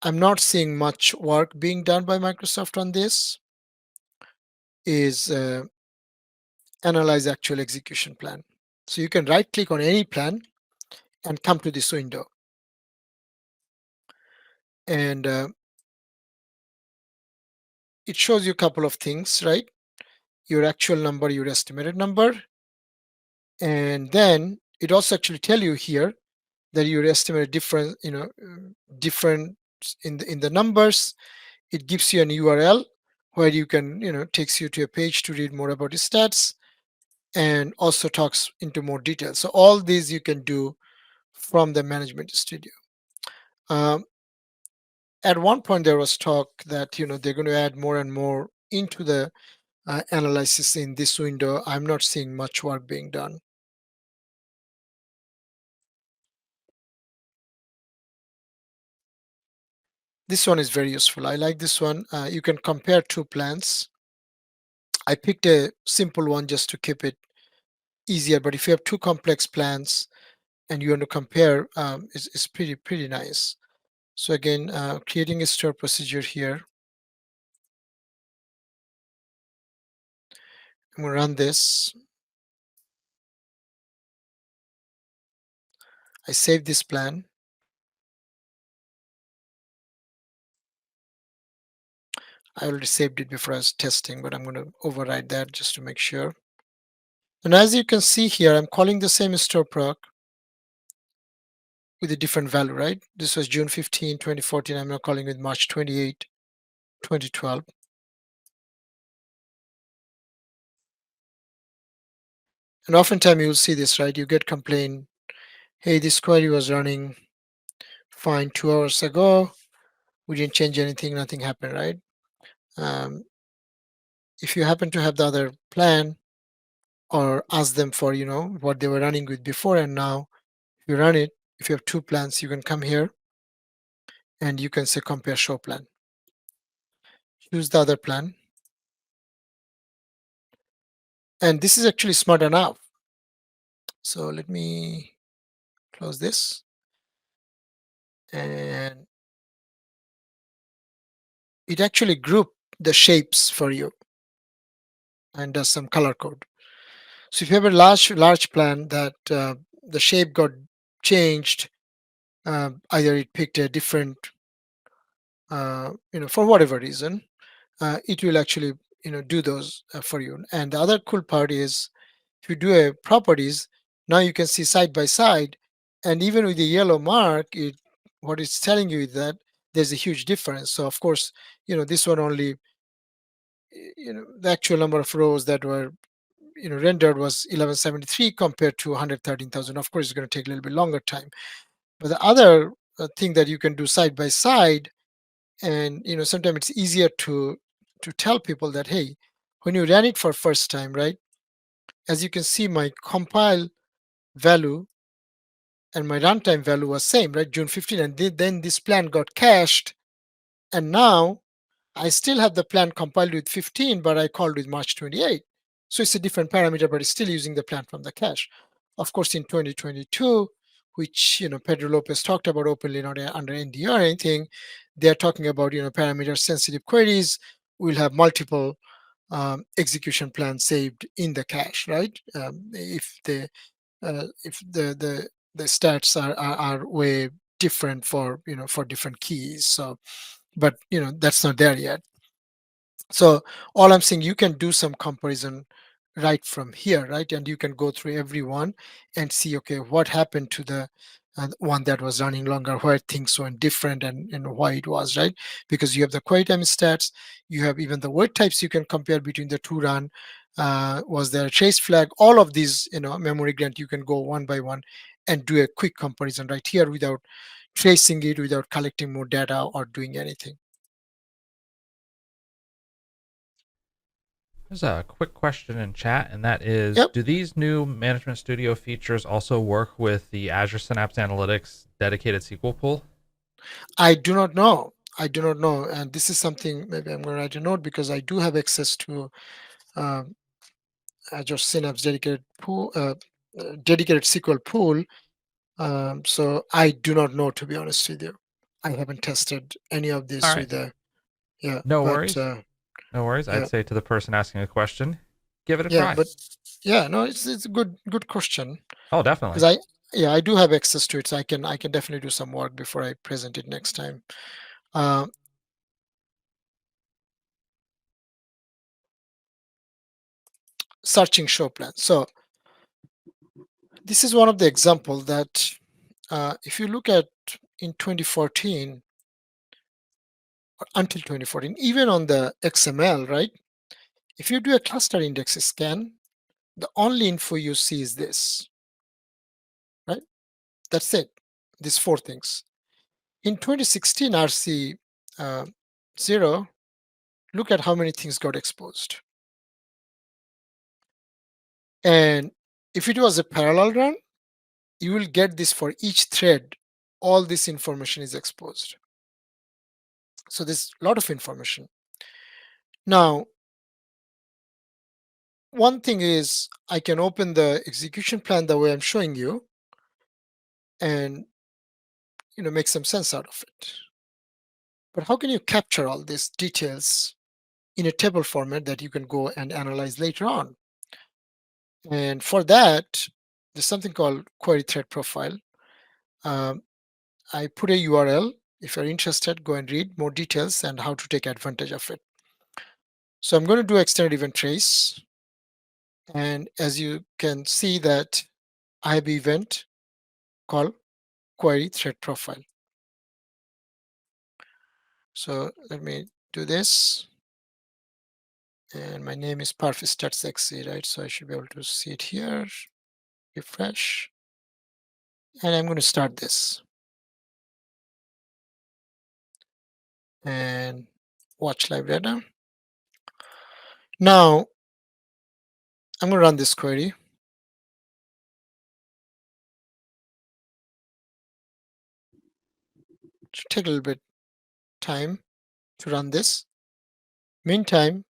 I'm not seeing much work being done by Microsoft on this, is analyze actual execution plan. So you can right click on any plan and come to this window. And it shows you a couple of things, right? Your actual number, your estimated number. And then it also actually tell you here that your estimated difference, difference in the numbers. It gives you an URL where you can, takes you to a page to read more about the stats, and also talks into more detail. So all these you can do from the Management Studio. Um, at one point there was talk that they're going to add more and more into the analysis in this window. I'm not seeing much work being done. This one is very useful. I like this one. You can compare two plans. I picked a simple one just to keep it easier, but if you have two complex plans and you want to compare, it's pretty nice. So again, creating a store procedure here. I'm going to run this. I save this plan. I already saved it before I was testing, but I'm going to override that just to make sure. And as you can see here, I'm calling the same store proc with a different value, right? This was June 15, 2014. I'm now calling it March 28, 2012. And oftentimes you'll see this, right? You get complaint, hey, this query was running fine 2 hours ago. We didn't change anything, nothing happened, right? Um, if you happen to have the other plan, or ask them for, what they were running with before, and now you run it, if you have two plans, you can come here and you can say compare show plan. Choose the other plan. And this is actually smart enough. So let me close this. And it actually group the shapes for you and does some color code. So if you have a large plan that the shape got changed, either it picked a different, for whatever reason, it will actually do those for you. And the other cool part is, if you do a properties, now you can see side by side, and even with the yellow mark, what it's telling you is that there's a huge difference. So of course, this one only, the actual number of rows that were rendered was 1173 compared to 113,000. Of course, it's going to take a little bit longer time. But the other thing that you can do side by side, and sometimes it's easier to tell people that, hey, when you ran it for first time, right, as you can see, my compile value and my runtime value was same, right, June 15, and then this plan got cached, and now I still have the plan compiled with 15, but I called with March 28. So it's a different parameter, but it's still using the plan from the cache. Of course, in 2022, which Pedro Lopez talked about openly, not under NDA or anything. They're talking about parameter sensitive queries will have multiple execution plans saved in the cache, right? If the stats are way different for for different keys. So, but that's not there yet. So all I'm saying, you can do some comparison right from here, right? And you can go through every one and see, okay, what happened to the one that was running longer, where things went different, and why it was, right? Because you have the query time stats, you have even the word types you can compare between the two run. Was there a trace flag? All of these, memory grant, you can go one by one and do a quick comparison right here without tracing it, without collecting more data or doing anything. There's a quick question in chat, and that is, Yep. do these new Management Studio features also work with the Azure Synapse Analytics dedicated SQL pool? I do not know. I do not know. And this is something maybe I'm going to write a note, because I do have access to um, Azure Synapse dedicated SQL pool. So I do not know, to be honest with you. I haven't tested any of All this right. with yeah, No but worries. No worries. I'd yeah, say to the person asking a question, give it a yeah, try. but yeah, no, it's a good question, Oh, because definitely. I do have access to it, so I can definitely do some work before I present it next time. Uh, Searching show plan. So this is one of the example that if you look at in 2014 until 2014, even on the XML, right? If you do a cluster index scan, the only info you see is this, right? That's it. These four things. In 2016 RC 0, look at how many things got exposed. And if it was a parallel run, you will get this for each thread. All this information is exposed. So there's a lot of information. Now, one thing is, I can open the execution plan the way I'm showing you and make some sense out of it. But how can you capture all these details in a table format that you can go and analyze later on? And for that, there's something called query thread profile. Um, I put a URL. If you're interested, go and read more details and how to take advantage of it. So I'm going to do extended event trace. And as you can see that I have an event called query thread profile. So let me do this. And my name is Parfistats.exe, right? So I should be able to see it here. Refresh. And I'm going to start this. And watch live data. Now, I'm going to run this query. It should take a little bit time to run this. Meantime,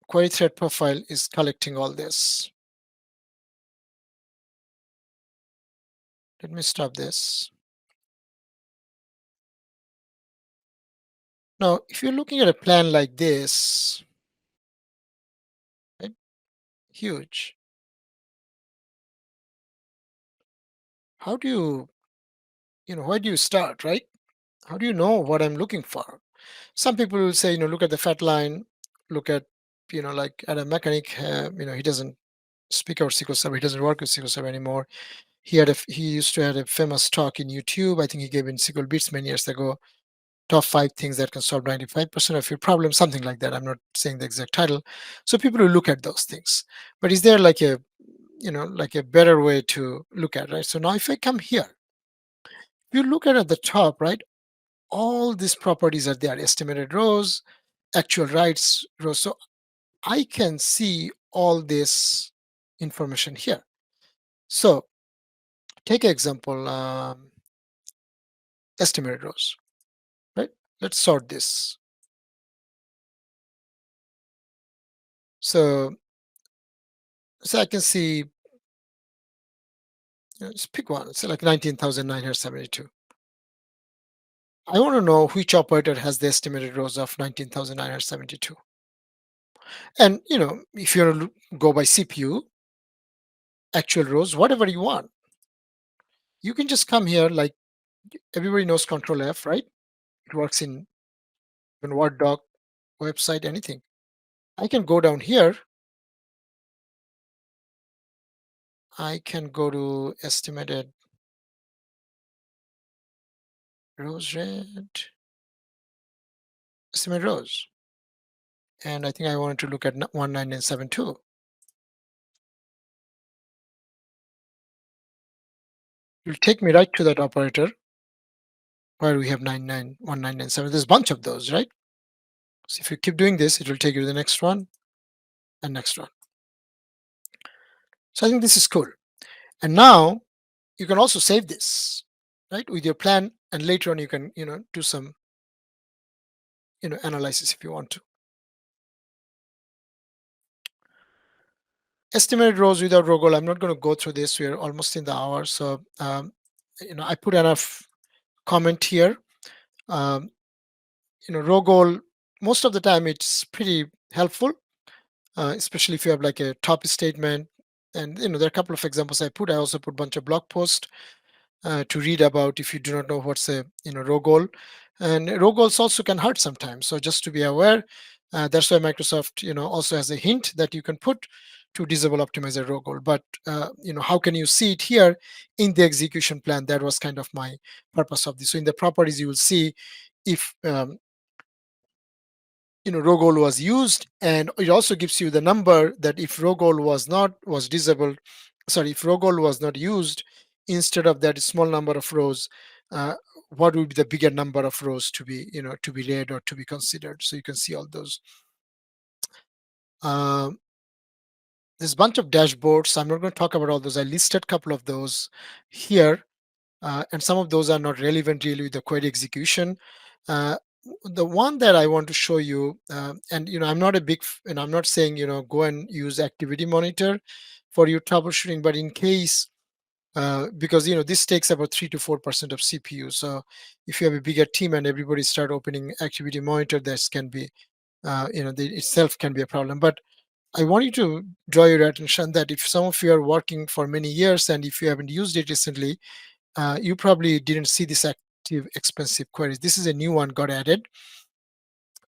query thread profile is collecting all this. Let me stop this. Now, if you're looking at a plan like this, right, huge, how do where do you start, right? How do you know what I'm looking for? Some people will say, look at the fat line, look at, like at a mechanic, he doesn't speak out SQL Server, he doesn't work with SQL Server anymore. He used to have a famous talk in YouTube. I think he gave in SQL Beats many years ago. Top 5 things that can solve 95% of your problems, something like that. I'm not saying the exact title. So people will look at those things. But is there like a, like a better way to look at it, right? So now if I come here, you look at the top, right? All these properties are there: estimated rows, actual writes rows. So I can see all this information here. So take an example, estimated rows, right? Let's sort this. So I can see just pick one. It's like 19,972. I want to know which operator has the estimated rows of 19,972. And if you want to go by CPU, actual rows, whatever you want, you can just come here. Like everybody knows Control F, right? It works in Word doc, website, anything. I can go down here. I can go to estimated rows rate, estimate rows. And I think I wanted to look at 1972. It will take me right to that operator where we have 191997. There's a bunch of those, right? So if you keep doing this, it will take you to the next one and next one. So I think this is cool. And now you can also save this, right, with your plan, and later on you can do some analysis if you want to. Estimated rows without row goal. I'm not going to go through this. We're almost in the hour, so I put enough comment here. Row goal, most of the time it's pretty helpful, especially if you have like a top statement. And there are a couple of examples I put. I also put a bunch of blog posts to read about if you do not know what's a row goal. And row goals also can hurt sometimes, so just to be aware. That's why Microsoft also has a hint that you can put to disable optimizer row goal. But how can you see it here in the execution plan? That was kind of my purpose of this. So in the properties you will see if row goal was used, and it also gives you the number that if row goal was disabled, sorry, if row goal was not used, instead of that small number of rows, what would be the bigger number of rows to be read or to be considered. So you can see all those. There's a bunch of dashboards. I'm not going to talk about all those. I listed a couple of those here, and some of those are not relevant really with the query execution. The one that I want to show you, and I'm not a big, and I'm not saying go and use Activity Monitor for your troubleshooting, but in case, because this takes about 3 to 4% of CPU. So if you have a bigger team and everybody start opening Activity Monitor, this can be, itself can be a problem. But I want you to draw your attention that if some of you are working for many years and if you haven't used it recently, you probably didn't see this active expensive queries. This is a new one got added.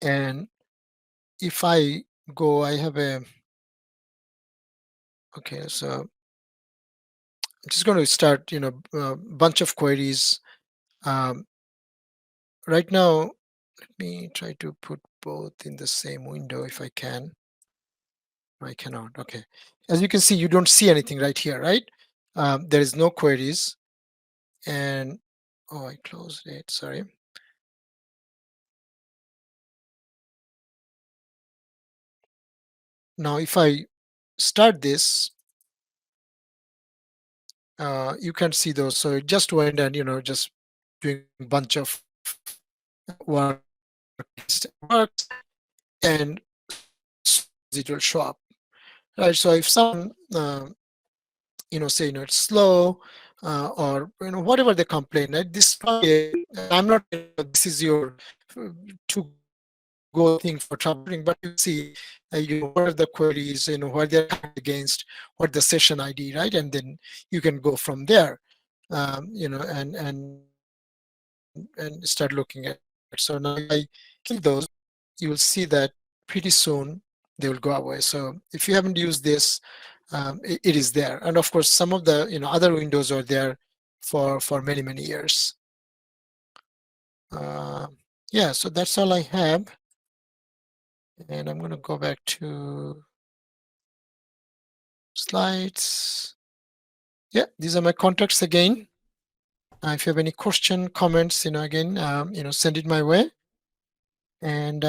And if I go, I have a, okay, so I'm just going to start, a bunch of queries. Right now, let me try to put both in the same window if I can. I cannot. Okay. As you can see, you don't see anything right here, right? There is no queries. And oh, I closed it. Sorry. Now, if I start this, you can see those. So it just went and just doing a bunch of work, works, and it will show up, right? So if someone say it's slow, or whatever they complain, right? This probably, I'm not, this is your to go thing for troubleshooting, but you see what are the queries, what they're against, what the session ID, right? And then you can go from there, and start looking at it. So now if I kill those, you will see that pretty soon they will go away. So if you haven't used this, it is there. And of course, some of the other windows are there for many years. Yeah, so that's all I have. And I'm going to go back to slides. Yeah, these are my contacts again. If you have any question, comments, again, send it my way. And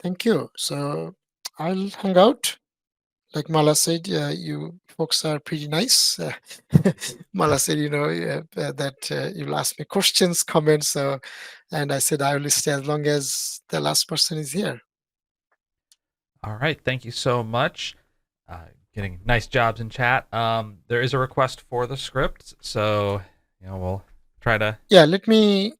thank you. So I'll hang out. Like Mala said, you folks are pretty nice. Mala said, that you'll ask me questions, comments. And I said, I will stay as long as the last person is here. All right. Thank you so much. getting nice jobs in chat. There is a request for the script, so we'll try to. Yeah, let me.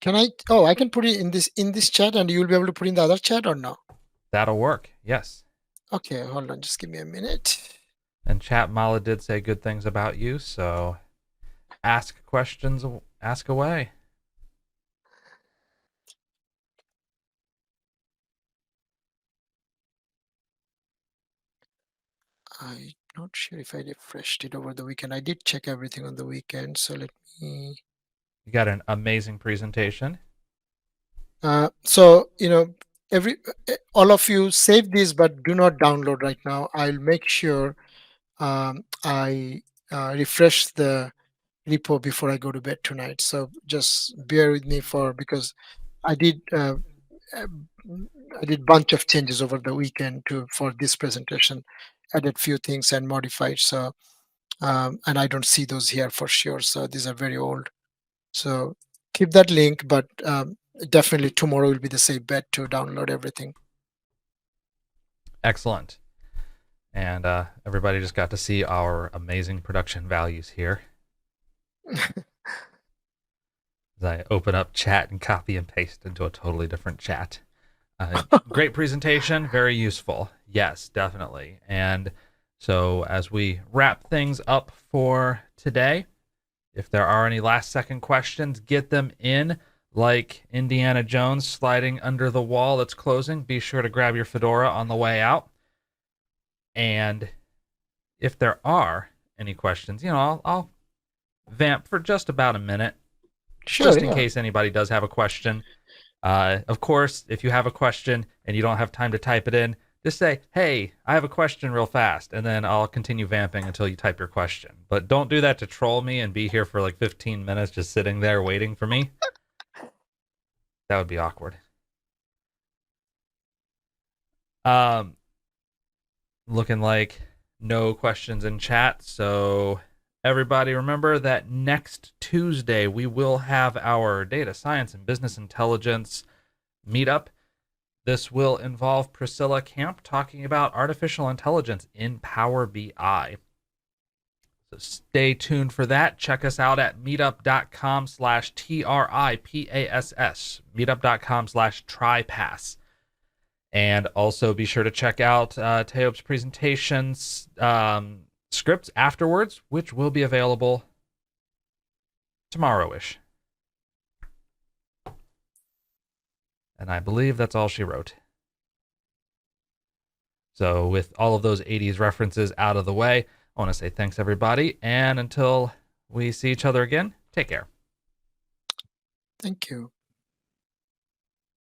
Can I? Oh, I can put it in this chat, and you'll be able to put in the other chat or no? That'll work. Yes. Okay, hold on. Just give me a minute. And chat Mala did say good things about you, so ask questions, ask away. I'm not sure if I refreshed it over the weekend. I did check everything on the weekend, so let me. You got an amazing presentation. So all of you save this, but do not download right now. I'll make sure I refresh the repo before I go to bed tonight. So just bear with me because I did uh, I did bunch of changes over the weekend for this presentation, added few things and modified. So and I don't see those here for sure. So these are very old. So keep that link, but definitely tomorrow will be the safe bet to download everything. Excellent. And everybody just got to see our amazing production values here. As I open up chat and copy and paste into a totally different chat. Great presentation, very useful. Yes, definitely. And so as we wrap things up for today, if there are any last second questions, get them in like Indiana Jones sliding under the wall that's closing. Be sure to grab your fedora on the way out. And if there are any questions, I'll vamp for just about a minute, Sure, just in yeah. case anybody does have a question. Of course, if you have a question and you don't have time to type it in, just say, hey, I have a question real fast, and then I'll continue vamping until you type your question. But don't do that to troll me and be here for like 15 minutes just sitting there waiting for me. That would be awkward. Looking like no questions in chat, so everybody remember that next Tuesday we will have our data science and business intelligence meetup. This will involve Priscilla Camp talking about artificial intelligence in Power BI. So stay tuned for that. Check us out at meetup.com/TRIPASS, meetup.com/TriPass. And also be sure to check out Taiyob's presentations scripts afterwards, which will be available tomorrow-ish. And I believe that's all she wrote. So with all of those 80s references out of the way, I want to say thanks, everybody. And until we see each other again, take care. Thank you.